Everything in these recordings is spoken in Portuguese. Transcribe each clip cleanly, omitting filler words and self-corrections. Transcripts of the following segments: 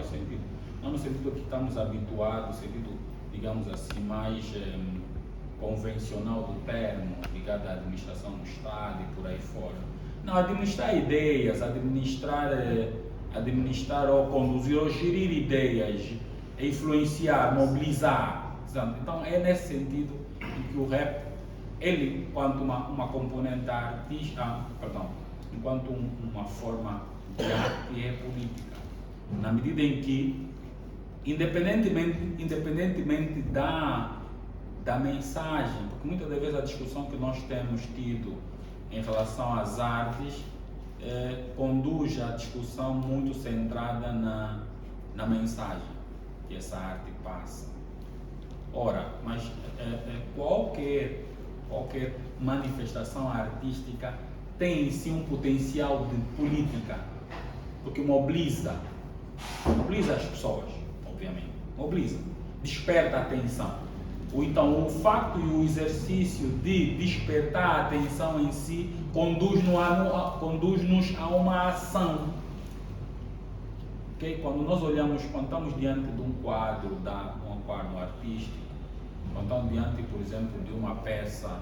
faz sentido. Não no sentido que estamos habituados, no sentido, digamos assim, mais convencional do termo, ligado à administração do Estado e por aí fora. Não, administrar ideias, administrar ou conduzir ou gerir ideias, influenciar, mobilizar. Então é nesse sentido que o rap, ele, enquanto uma componente artística, enquanto uma forma de arte, é política. Na medida em que, independentemente da mensagem, porque muitas das vezes a discussão que nós temos tido em relação às artes conduz a discussão muito centrada na mensagem que essa arte passa. Ora, mas qualquer manifestação artística tem em si um potencial de política, porque mobiliza as pessoas, obviamente, desperta a atenção. Então, o facto e o exercício de despertar a atenção em si conduz-nos a uma ação. Okay? Quando estamos diante de um quadro artístico, quando estamos diante, por exemplo, de uma peça,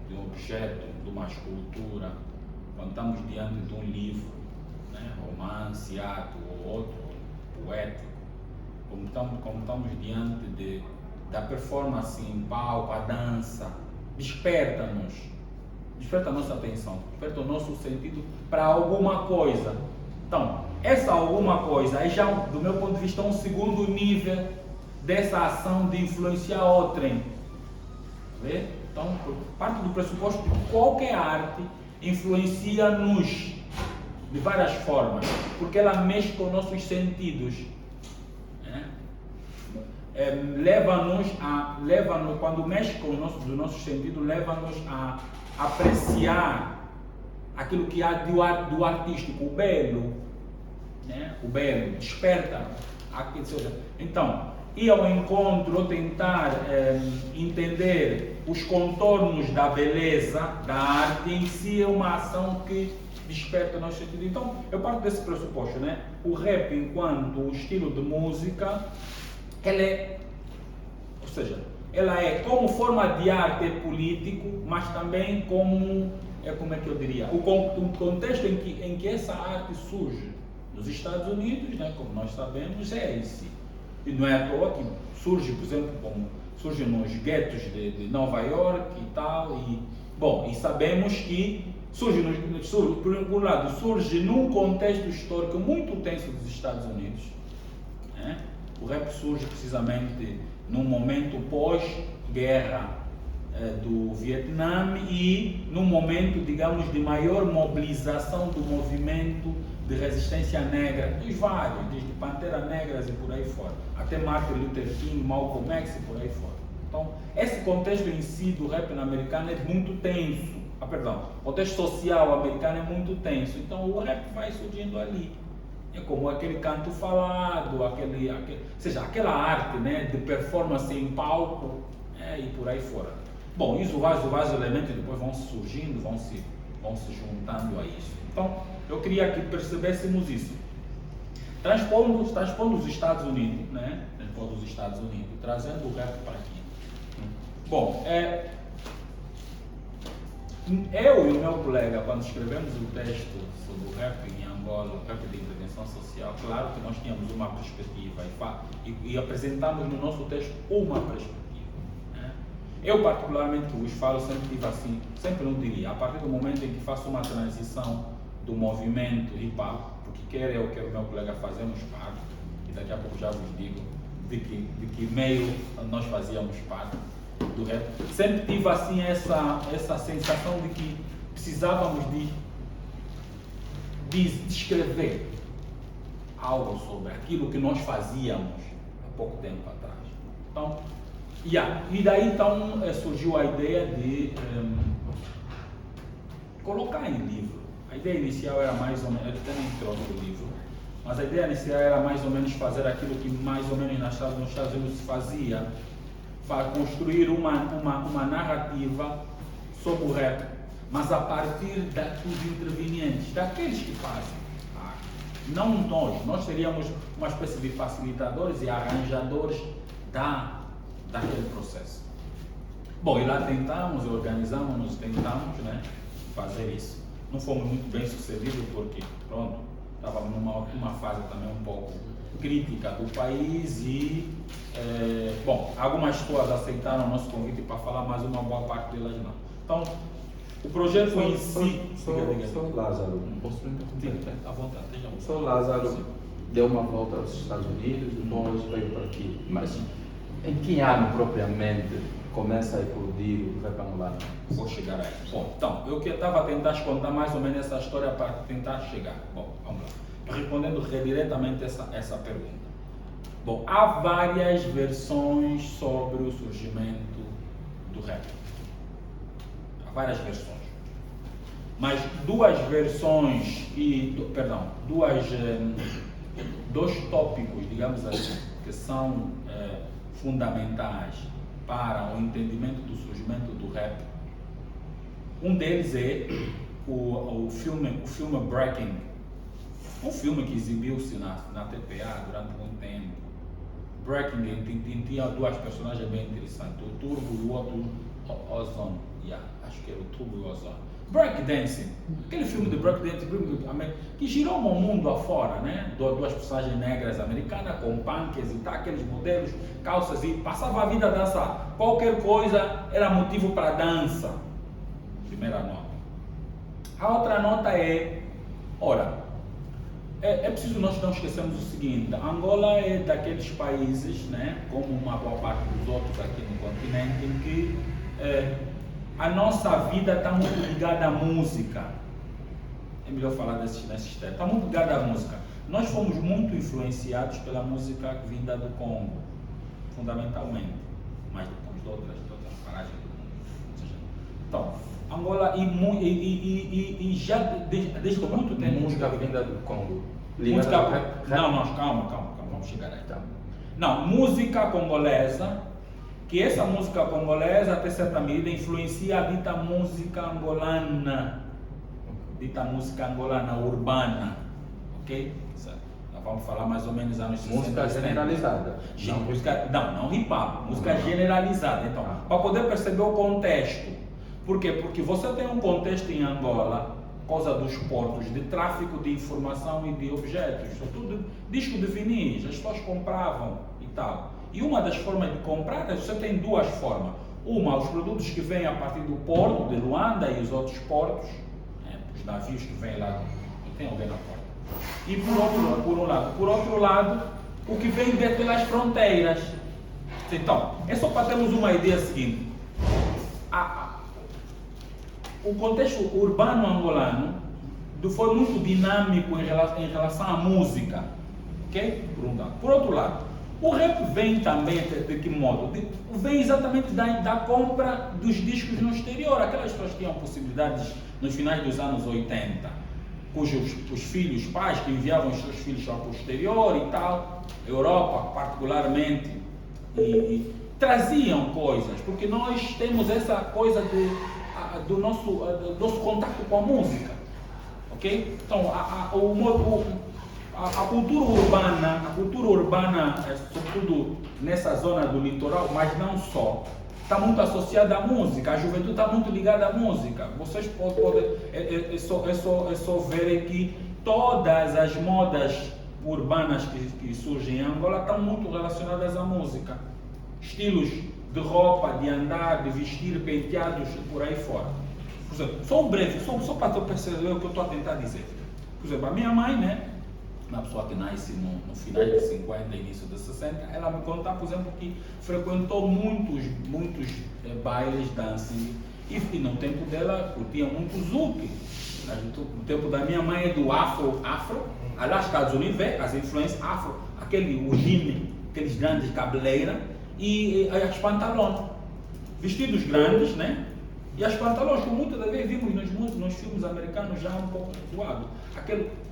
de um objeto, de uma escultura, quando estamos diante de um livro, né, romance, ato ou outro, poético, como estamos diante da performance em palco, a dança, desperta a nossa atenção, desperta o nosso sentido para alguma coisa. Então, essa alguma coisa é já, do meu ponto de vista, um segundo nível dessa ação de influenciar outrem. Vê? Então, parte do pressuposto de que qualquer arte influencia-nos de várias formas, porque ela mexe com nossos sentidos. Quando mexe com os nossos sentidos, leva-nos a apreciar aquilo que há do artístico, o belo, né? O belo desperta. Então, ir ao encontro ou tentar entender os contornos da beleza da arte em si é uma ação que desperta o nosso sentido. Então, eu parto desse pressuposto, né? O rap, enquanto estilo de música, ela é como forma de arte político, mas também como é que eu diria, o contexto em que essa arte surge nos Estados Unidos, né, como nós sabemos, é esse. E não é à toa que surge, por exemplo, como surge nos guetos de Nova York e tal, e sabemos que por um lado, surge num contexto histórico muito tenso dos Estados Unidos, né? O rap surge precisamente num momento pós-guerra do Vietnã e num momento, digamos, de maior mobilização do movimento de resistência negra, dos vários, desde Pantera Negras e por aí fora, até Martin Luther King, Malcolm X e por aí fora. Então, esse contexto em si do rap americano é muito tenso. O contexto social americano é muito tenso. Então, o rap vai surgindo ali. É como aquele canto falado, aquela arte, né, de performance em palco, e por aí fora. Bom, isso vários elementos depois vão surgindo, vão se juntando a isso. Então, eu queria que percebêssemos isso. Transpondo os Estados Unidos, né? Trazendo o rap para aqui. Bom, eu e o meu colega, quando escrevemos o texto sobre o rap em Angola, o rap de intervenção social, claro que nós tínhamos uma perspectiva e apresentamos no nosso texto uma perspectiva. Né? Eu, particularmente, que vos falo, sempre tive assim, sempre não diria, a partir do momento em que faço uma transição do movimento hip-hop, porque quer eu, quer o meu colega fazemos parte, e daqui a pouco já vos digo de que meio nós fazíamos parte do rap. Sempre tive assim essa sensação de que precisávamos de descrever algo sobre aquilo que nós fazíamos há pouco tempo atrás. Então, e daí então surgiu a ideia de colocar em livro. A ideia inicial era mais ou menos, eu também trouxe o livro, mas a ideia inicial era mais ou menos fazer aquilo que mais ou menos nos Estados Unidos se fazia, construir uma narrativa sobre o rap, mas a partir dos intervenientes, daqueles que fazem arte. Não nós seríamos uma espécie de facilitadores e arranjadores daquele processo. Bom, e lá organizamos, tentamos, né, fazer isso. Não fomos muito bem sucedidos porque, pronto, estávamos numa fase também um pouco crítica do país e, bom, algumas pessoas aceitaram o nosso convite para falar, mas uma boa parte delas não. Então, o projeto em si... Só Lázaro, posso interromper? Sim, à vontade, esteja à vontade. Só Lázaro deu uma volta aos Estados Unidos, depois veio para aqui. Mas em que ano propriamente começa a eclodir o rap angolano? Vou chegar aí. Bom, então, eu que estava a tentar contar mais ou menos essa história para tentar chegar. Bom, vamos lá. Respondendo diretamente essa pergunta. Bom, há várias versões sobre o surgimento do rap. Há várias versões. Mas duas versões dois tópicos, digamos assim, que são fundamentais para o entendimento do surgimento do rap. Um deles é o filme Breaking, um filme que exibiu-se na TPA durante muito tempo. Breaking tinha duas personagens bem interessantes, o Turbo e o outro Ozone. Acho que era o Turbo e o Ozone. Breakdancing, aquele filme de breakdancing que girou o mundo afora, né? Duas personagens negras americanas com punks e tal, aqueles modelos, calças, e passava a vida a dançar. Qualquer coisa era motivo para dança. Primeira nota. A outra nota é, é preciso nós não esquecermos o seguinte: Angola é daqueles países, né, como uma boa parte dos outros aqui no continente, em que a nossa vida está muito ligada à música. É melhor falar nesses termos. Está muito ligada à música. Nós fomos muito influenciados pela música vinda do Congo, fundamentalmente, mas depois de outras paragens do mundo. Então, Angola e já desde muito tempo. Música vinda do Congo. Não, calma, vamos chegar aí. Tá. Não, música congolesa. Que essa música congolesa, até certa medida, influencia a dita música angolana urbana, ok? Nós vamos falar mais ou menos anos 60. Música generalizada. Não hip hop, música generalizada. Então, para poder perceber o contexto. Por quê? Porque você tem um contexto em Angola, por causa dos portos de tráfico de informação e de objetos, sobretudo disco de vinis, as pessoas compravam e tal. E uma das formas de comprar, você tem duas formas. Uma, os produtos que vêm a partir do porto de Luanda e os outros portos, né, os navios que vêm lá, tem alguém na porta. E por outro lado, o que vem dentro pelas fronteiras. Então, é só para termos uma ideia seguinte. O contexto urbano angolano foi muito dinâmico em relação à música. Ok? Por outro lado, o rap vem também, de que modo? Vem exatamente da compra dos discos no exterior. Aquelas pessoas que tinham possibilidades nos finais dos anos 80, cujos os pais que enviavam os seus filhos para o exterior e tal, Europa particularmente, e traziam coisas, porque nós temos essa coisa do nosso contato com a música. Ok? Então, a cultura urbana, sobretudo nessa zona do litoral, mas não só, está muito associada à música. A juventude está muito ligada à música. Vocês podem, é só verem que todas as modas urbanas que surgem em Angola estão muito relacionadas à música. Estilos de roupa, de andar, de vestir, penteados, por aí fora. Por exemplo, só para perceber o que eu estou a tentar dizer. Por exemplo, a minha mãe, né? Uma pessoa que nasce no final de 50 início de 60, ela me conta, por exemplo, que frequentou muitos bailes, dancing, e no tempo dela curtia muito zouk. No tempo da minha mãe é do afro, aliás, Estados Unidos vê as influências afro, o gine, aqueles grandes cabeleiras, e as pantalões, vestidos grandes, né? E as pantalões, que muitas das vezes vimos nos filmes americanos já um pouco zoado.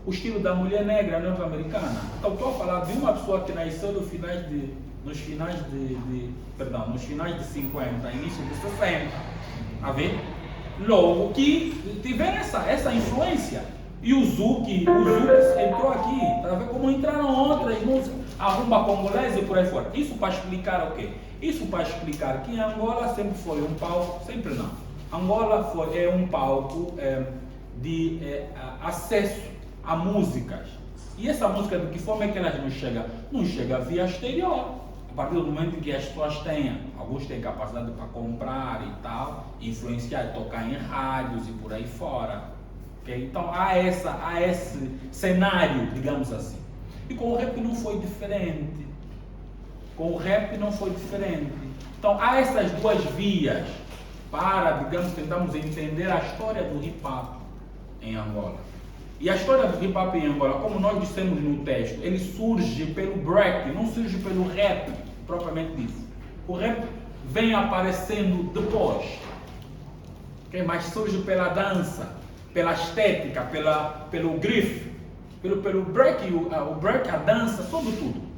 O estilo da mulher negra norte-americana. Então, estou a falar de uma pessoa que nasceu nos finais de 50, início de 60. A ver? Logo que tiveram essa influência. E o Zuki entrou aqui, tá vendo como entraram outras músicas, a rumba congolesa e por aí fora. Isso para explicar o quê? Isso para explicar que Angola sempre foi um palco, sempre não. Angola é um palco de acesso a músicas. E essa música, de que forma é que elas não chegam? Não chega via exterior. A partir do momento em que as pessoas alguns têm capacidade para comprar e tal, influenciar e tocar em rádios e por aí fora. Okay? Então há esse cenário, digamos assim. E com o rap não foi diferente. Então há essas duas vias para, digamos, tentarmos entender a história do hip hop em Angola. E a história do hip hop em Angola, como nós dissemos no texto, ele surge pelo break, não surge pelo rap, propriamente dito. O rap vem aparecendo depois, okay? Mas surge pela dança, pela estética, pelo grife, pelo break, o break, a dança, tudo.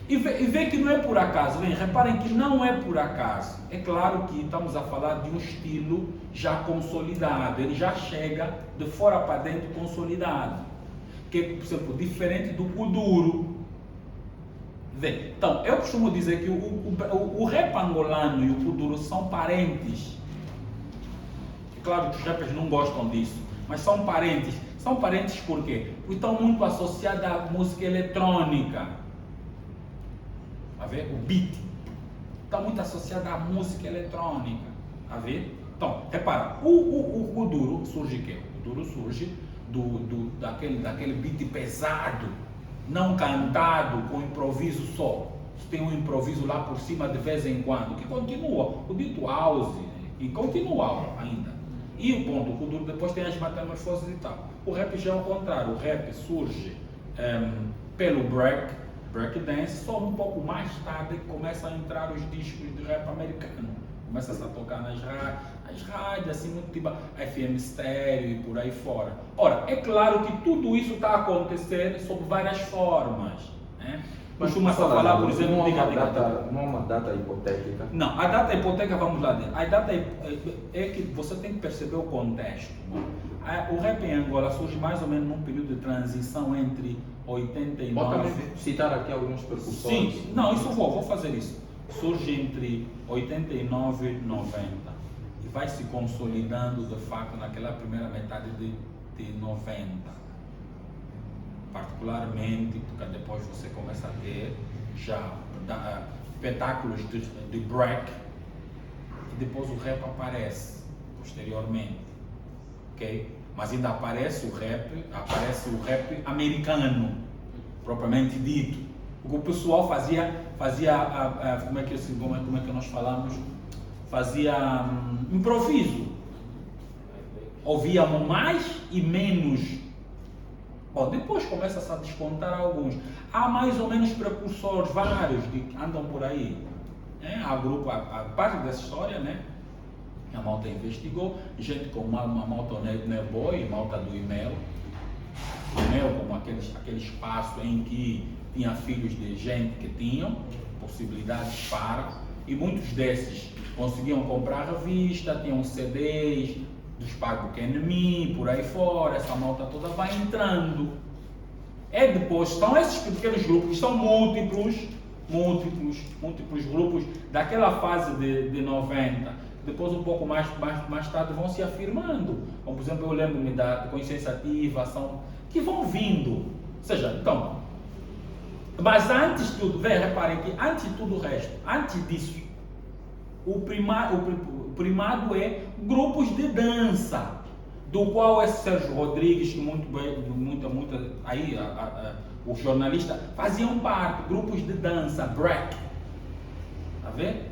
E vê que não é por acaso, reparem que não é por acaso. É claro que estamos a falar de um estilo já consolidado, ele já chega de fora para dentro consolidado, que é, por exemplo, diferente do kuduro. Então, eu costumo dizer que o rap angolano e o kuduro são parentes. É claro que os rappers não gostam disso, mas são parentes. São parentes por quê? Porque estão muito associados à música eletrônica. A ver? O beat está muito associado à música eletrônica. A ver? Então, repara, o kuduro surge o quê? O kuduro surge daquele beat pesado, não cantado, com improviso só. Tem um improviso lá por cima de vez em quando, que continua, o dito house, e continua ainda. E o ponto, o kuduro depois tem as metamorfoses e tal. O rap já é o contrário, o rap surge pelo breakdance, só um pouco mais tarde que começam a entrar os discos de rap americano. Começa-se a tocar nas rádios, assim, muito tipo FM estéreo e por aí fora. Ora, é claro que tudo isso está a acontecer sob várias formas, né? Costuma-se falar, por exemplo, não é uma data hipotética. Não, a data hipotética, vamos lá dentro. A data é que você tem que perceber o contexto. O rap em Angola surge mais ou menos num período de transição entre 89... Pode citar aqui alguns precursores? Sim, não, isso vou fazer isso. Surge entre 89 e 90 e vai se consolidando de fato naquela primeira metade de 90. Particularmente porque depois você começa a ter já espetáculos de break e depois o rap aparece posteriormente, ok? Mas ainda aparece o rap americano, propriamente dito. O que o pessoal fazia como é que nós falamos? Fazia improviso. Ouvíamos mais e menos. Bom, depois começa-se a descontar alguns. Há mais ou menos precursores, vários, que andam por aí. A parte dessa história, né? A malta investigou, gente como uma malta Neboy, malta do e-mail, como aquele espaço em que tinha filhos de gente que tinham possibilidades para, e muitos desses conseguiam comprar revista, tinham CDs dos pagos NME, por aí fora, essa malta toda vai entrando. Depois estão esses pequenos grupos, são múltiplos grupos daquela fase de 90. Depois, um pouco mais tarde, vão se afirmando. Como, por exemplo, eu lembro-me da consciência ativa, que vão vindo. Ou seja, então, mas antes de tudo, reparem que antes de tudo o resto, antes disso, o primado é grupos de dança, do qual esse Sérgio Rodrigues, que aí os jornalistas faziam parte, grupos de dança, break. Tá vendo?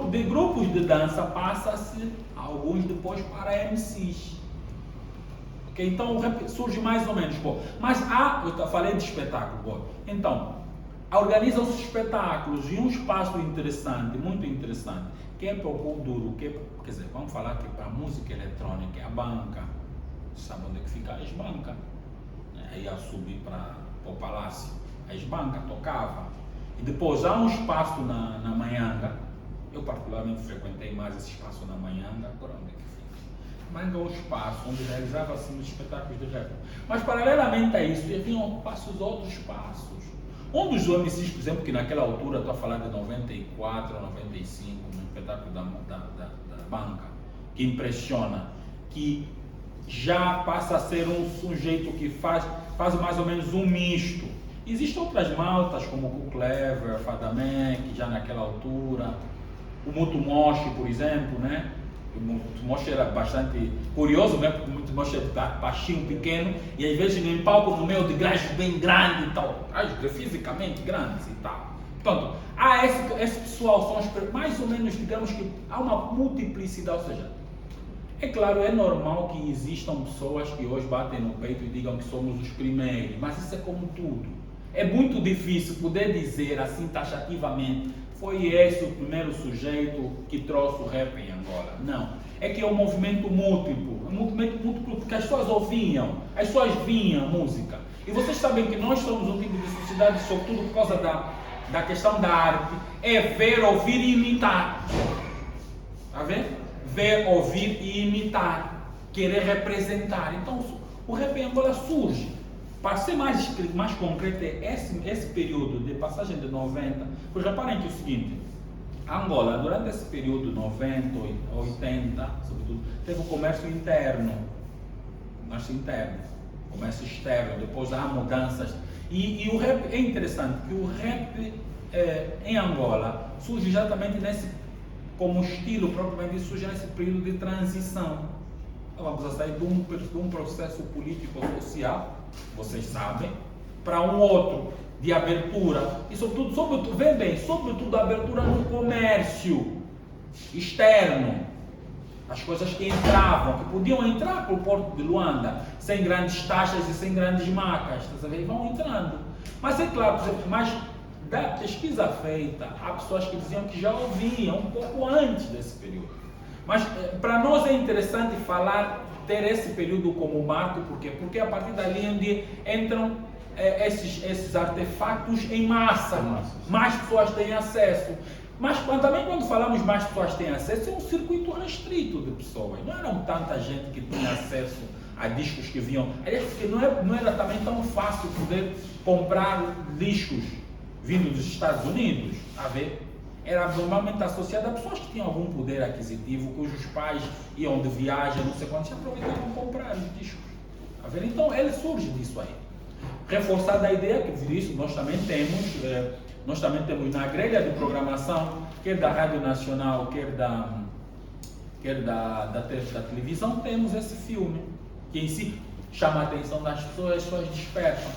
De grupos de dança passa-se alguns depois para MCs. Okay? Então surge mais ou menos. Mas eu falei de espetáculo. Então, organizam-se espetáculos e um espaço interessante, muito interessante, que é para o kuduro, quer dizer, vamos falar que para a música eletrônica é a banca. Sabe onde é que fica a esbanca? Aí ia subir para o palácio, a esbanca tocava. E depois há um espaço na Manhanga. Eu particularmente frequentei mais esse espaço na Manhanga, agora onde é que fica? Manga o Espaço, onde realizava-se os espetáculos de rap. Mas paralelamente a isso, haviam outros passos. Um dos MCs, por exemplo, que naquela altura, estou a falar de 94, 95, no espetáculo da banca, que impressiona, que já passa a ser um sujeito que faz mais ou menos um misto. Existem outras maltas, como o Clever, Fadaman, que já naquela altura, o Mutu Moshi, por exemplo, né? O Mutu Moshi era bastante curioso, né? Porque o Mutu Moshi é baixinho, pequeno, e às vezes em palco no meio de grades bem grandes e tal, fisicamente grandes e tal. Portanto, há esse pessoal, são mais ou menos, digamos que há uma multiplicidade, ou seja, é claro, é normal que existam pessoas que hoje batem no peito e digam que somos os primeiros, mas isso é como tudo. É muito difícil poder dizer assim taxativamente, foi esse o primeiro sujeito que trouxe o rap em Angola. Não. É que é um movimento múltiplo porque as pessoas ouviam, as pessoas vinham música. E vocês sabem que nós somos um tipo de sociedade, sobretudo por causa da questão da arte, é ver, ouvir e imitar. Está vendo? Ver, ouvir e imitar. Querer representar. Então o rap em Angola surge. Para ser mais concreto, esse período de passagem de 90, pois reparem que é o seguinte, Angola, durante esse período 90, 80, sobretudo, teve o comércio interno, comércio externo, depois há mudanças. E o rap, é interessante que o rap em Angola surge exatamente como estilo propriamente, surge nesse período de transição. Vamos a sair de um processo político-social, vocês sabem, para um outro de abertura, e sobretudo a abertura no comércio externo, as coisas que entravam, que podiam entrar para o Porto de Luanda, sem grandes taxas e sem grandes macas, vão entrando. Mas é claro, por exemplo, mas da pesquisa feita, há pessoas que diziam que já ouviam um pouco antes desse período. Mas para nós é interessante ter esse período como marco, por quê? Porque é a partir dali onde entram esses artefatos em massa, mais pessoas têm acesso. Mas também quando falamos mais pessoas têm acesso, é um circuito restrito de pessoas. Não eram tanta gente que tinha acesso a discos que vinham. Aliás, porque não era também tão fácil poder comprar discos vindos dos Estados Unidos, a ver? Era normalmente associada a pessoas que tinham algum poder aquisitivo, cujos pais iam de viagem, não sei quantos, e aproveitavam comprar os discos. A ver? Então ele surge disso aí. Reforçada a ideia que disso nós também temos na grelha de programação, quer da Rádio Nacional, quer da televisão, temos esse filme, que em si chama a atenção das pessoas, as pessoas despertam.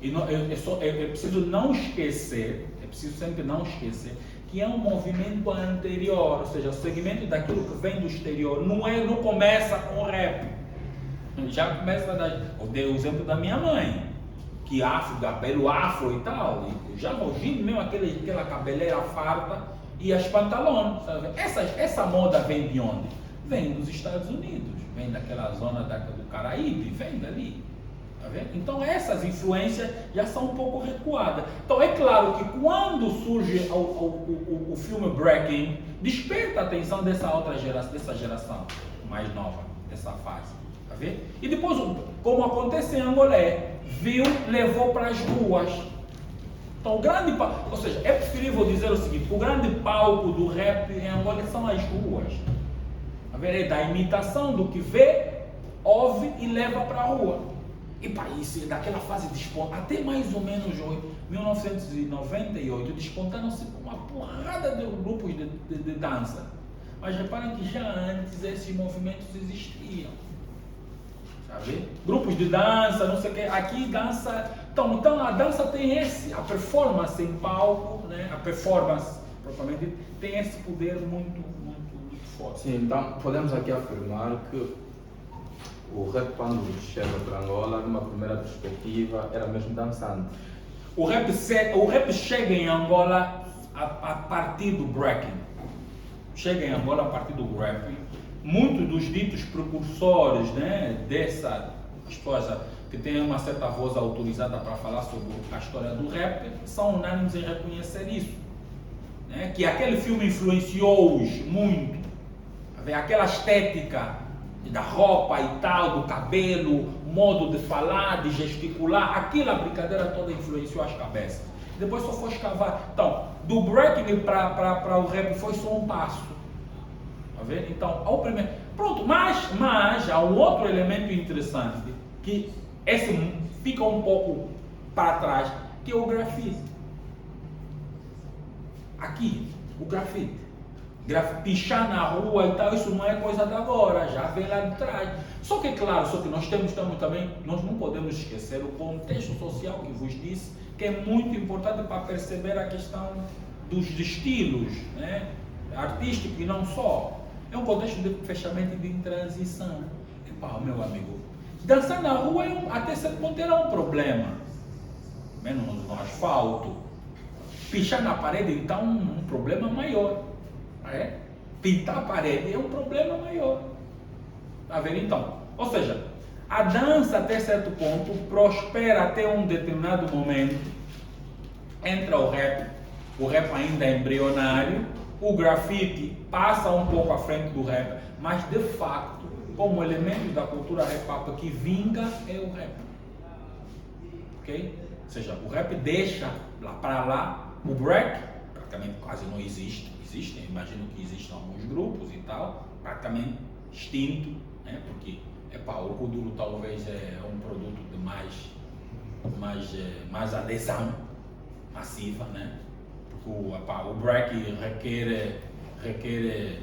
E é preciso não esquecer, sempre não esquecer, que é um movimento anterior, ou seja, o segmento daquilo que vem do exterior, não começa com o rap. Já começa eu dei o exemplo da minha mãe, que cabelo afro e tal, e já ouvindo mesmo aquela cabeleira farta e as pantalones, sabe? Essa moda vem de onde? Vem dos Estados Unidos, vem daquela zona do Caraíbe, vem dali. Então essas influências já são um pouco recuadas. Então é claro que quando surge o filme Breaking, desperta a atenção dessa geração mais nova, dessa fase. Tá vendo? E depois, como acontece em Angola, levou para as ruas. Então ou seja, é preferível dizer o seguinte, o grande palco do rap em Angola são as ruas. Tá vendo? É da imitação do que vê, ouve e leva para a rua. E para isso, daquela fase até mais ou menos 1998, despontaram-se uma porrada de grupos de dança. Mas reparem que já antes esses movimentos existiam. Sabe? Grupos de dança, não sei o que, aqui dança. Então a dança tem a performance em palco, né? A performance propriamente tem esse poder muito forte. Sim, então podemos aqui afirmar que o rap, quando chega para Angola, numa primeira perspectiva, era mesmo dançante. O rap chega em Angola a partir do breaking. Chega em Angola a partir do breaking. Muitos dos ditos precursores, né, as pessoas que têm uma certa voz autorizada para falar sobre a história do rap, são unânimes em reconhecer isso. Né? Que aquele filme influenciou-os muito. Aquela estética da roupa e tal, do cabelo, modo de falar, de gesticular, aquela brincadeira toda influenciou as cabeças. Depois só foi escavar. Então, do breaking para o rap foi só um passo. Tá vendo? Então, ao primeiro. Pronto, mas há um outro elemento interessante, que esse fica um pouco para trás, que é o grafite. Aqui, o grafite. Pichar na rua e tal, isso não é coisa de agora, já vem lá de trás. Só que, claro, nós temos também, nós não podemos esquecer o contexto social que vos disse, que é muito importante para perceber a questão dos estilos, né? Artístico e não só. É um contexto de fechamento e de transição. Epá, meu amigo, dançar na rua até certo ponto era um problema, menos no asfalto. Pichar na parede, então, um problema maior. É? Pintar a parede é um problema maior. Tá vendo então? Ou seja, a dança até certo ponto prospera até um determinado momento. Entra o rap ainda é embrionário, o grafite passa um pouco à frente do rap, mas de facto, como elemento da cultura rap que vinga é o rap. Ok? Ou seja, o rap deixa lá para lá, o break praticamente quase não existe. Existem, imagino que existem alguns grupos e tal, praticamente extinto, né? Porque o Kuduro talvez é um produto de mais adesão massiva, né? Porque o break requer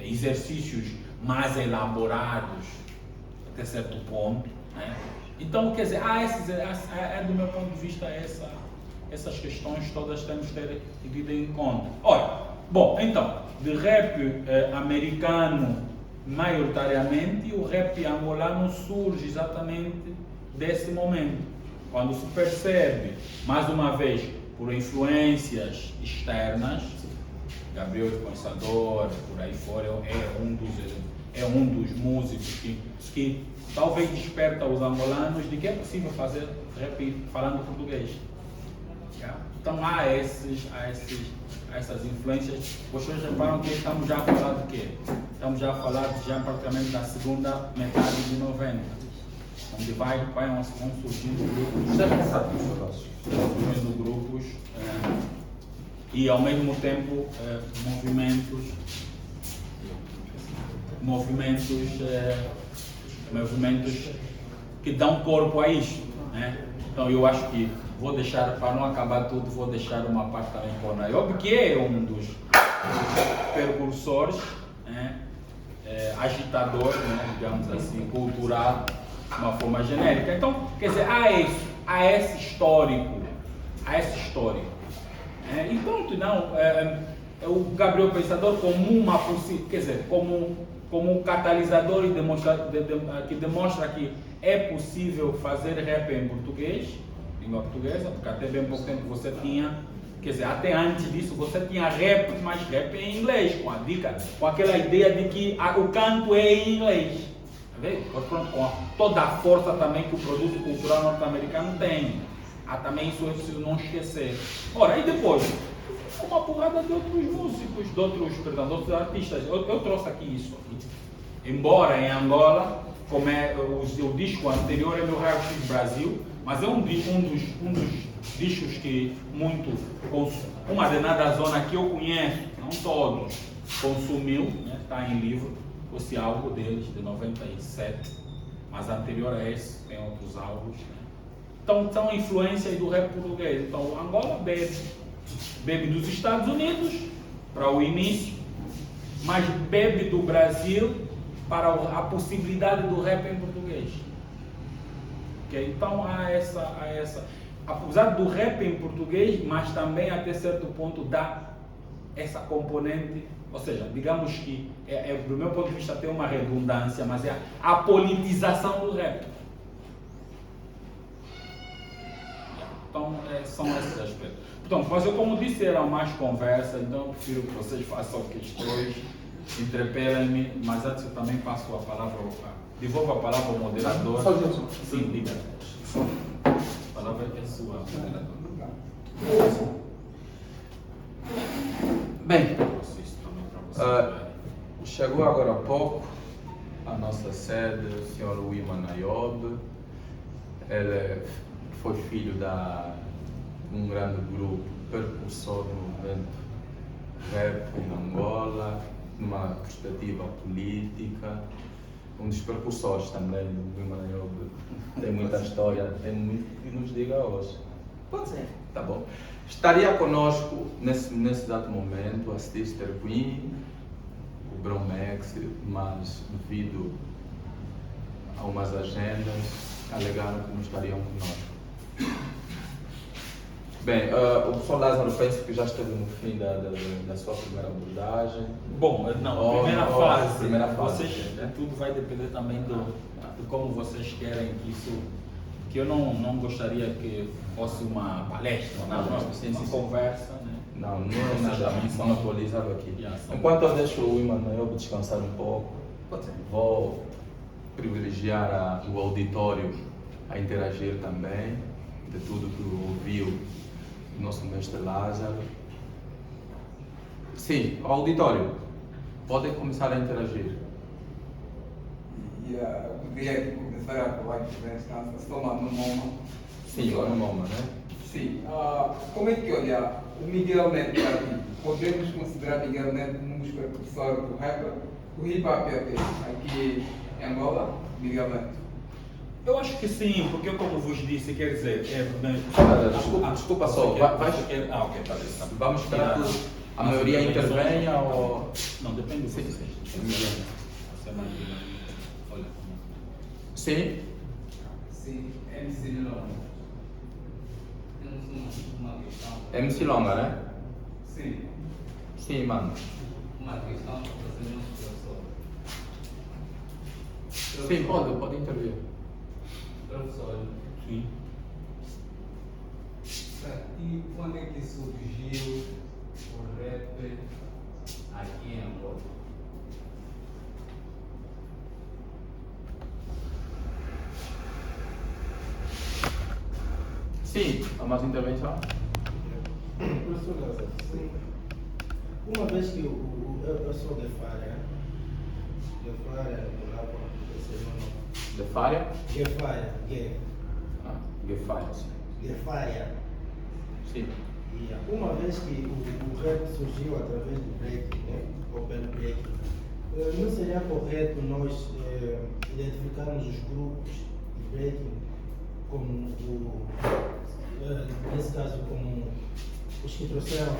exercícios mais elaborados até certo ponto, né? Então, quer dizer, do meu ponto de vista, essas questões todas temos que ter tido em conta. Ora, bom, então, de rap americano, maioritariamente, o rap angolano surge exatamente desse momento, quando se percebe, mais uma vez, por influências externas, Gabriel Pensador, por aí fora, é um dos músicos que talvez desperta os angolanos de que é possível fazer rap falando português. Então há essas influências. Vocês reparam que estamos já a falar de quê? Estamos já a falar praticamente da segunda metade de 90, onde vão surgindo grupos e ao mesmo tempo movimentos que dão corpo a isto, né? Então eu acho que vou deixar, para não acabar tudo, vou deixar uma parte também para o Nayob, que é um dos precursores, né? Agitador, né? Digamos assim, cultural, de uma forma genérica. Então, quer dizer, há esse histórico. E pronto, não, o Gabriel Pensador como um catalisador que demonstra que é possível fazer rap em português, língua portuguesa, porque até bem pouco tempo você tinha, quer dizer, até antes disso você tinha rap, mas rap em inglês, com aquela ideia de que o canto é em inglês, tá vendo? Pronto, com toda a força também que o produto cultural norte-americano tem. Há também isso é preciso não esquecer. Ora, e depois, uma porrada de outros músicos, de outros artistas. Eu trouxe aqui isso. Embora em Angola, como o disco anterior é meu Raio X Brasil, mas é um dos discos que uma denada zona que eu conheço, não todos, consumiu, né? Está em livro, esse álbum deles de 97, mas anterior a esse tem outros álbuns, né? Então são influências do rap português. Então Angola bebe dos Estados Unidos para o início, mas bebe do Brasil para a possibilidade do rap em português. Okay? Então há essa, apesar do rap em português, mas também até certo ponto dá essa componente, ou seja, digamos que do meu ponto de vista tem uma redundância, mas é a politização do rap. Então são esses aspectos. Então, mas eu, como disse, era mais conversa, então eu prefiro que vocês façam questões, interpelem-me, mas antes eu também passo a palavra, devolvo a palavra ao moderador. Sim, diga. A palavra é sua, moderador. Bem, chegou agora há pouco a nossa sede, o Sr. Wiman Nayob. Ele foi filho de um grande grupo percursor no movimento rap em Angola, numa perspectiva política. Um dos percursores também do Wiman Nayob. Tem muita história, tem muito que nos diga hoje. Pode ser. Tá bom. Estaria conosco nesse exato momento a Sister Queen, o Bromex, mas devido a umas agendas alegaram que não estariam conosco. Bem, o professor Lázaro penso que já esteve no fim da sua primeira abordagem. Bom, não, primeira fase. Vocês, né? Tudo vai depender também de como vocês querem que isso. Que eu não gostaria que fosse uma palestra, uma conversa, né? Não é nada monopolizado aqui. Yeah, Enquanto eu deixo o Wiman Nayob descansar um pouco, vou privilegiar o auditório a interagir também de tudo que ouviu o nosso mestre Lázaro. Sim, o auditório, podem começar a interagir. Eu poderia começar a falar que estou no MoMA. Sim, no MoMA, né? Sim. Como é que olha o Miguel Neto para ti? Podemos considerar Miguel Neto um dos precursores do rap? O hip hop aqui em Angola, Miguel Neto? Eu acho que sim, porque eu, como vos disse, quer dizer, Desculpa só, vai. Ok, tá bem. Vamos esperar que a maioria intervenha ou. Não, depende do que Sim. Olha. Sim? Sim, MC Longa. Temos uma questão. MC Longa, né? Sim. Sim, mano. Uma questão para fazer um professor. Sim, pode intervir. Professor, Sim. e quando é que surgiu o rap aqui em Angola? Sim, há mais intervenção? Professor Lázaro, sim. Uma vez que eu sou de Faria, não lá para acontecer o nome. De Faria? Gefaria, Gefaria. Gefaria. Sim. E uma vez que o rap surgiu através do breaking, né? Ou pelo breaking, não seria correto nós identificarmos os grupos de breaking como nesse caso como os que trouxeram a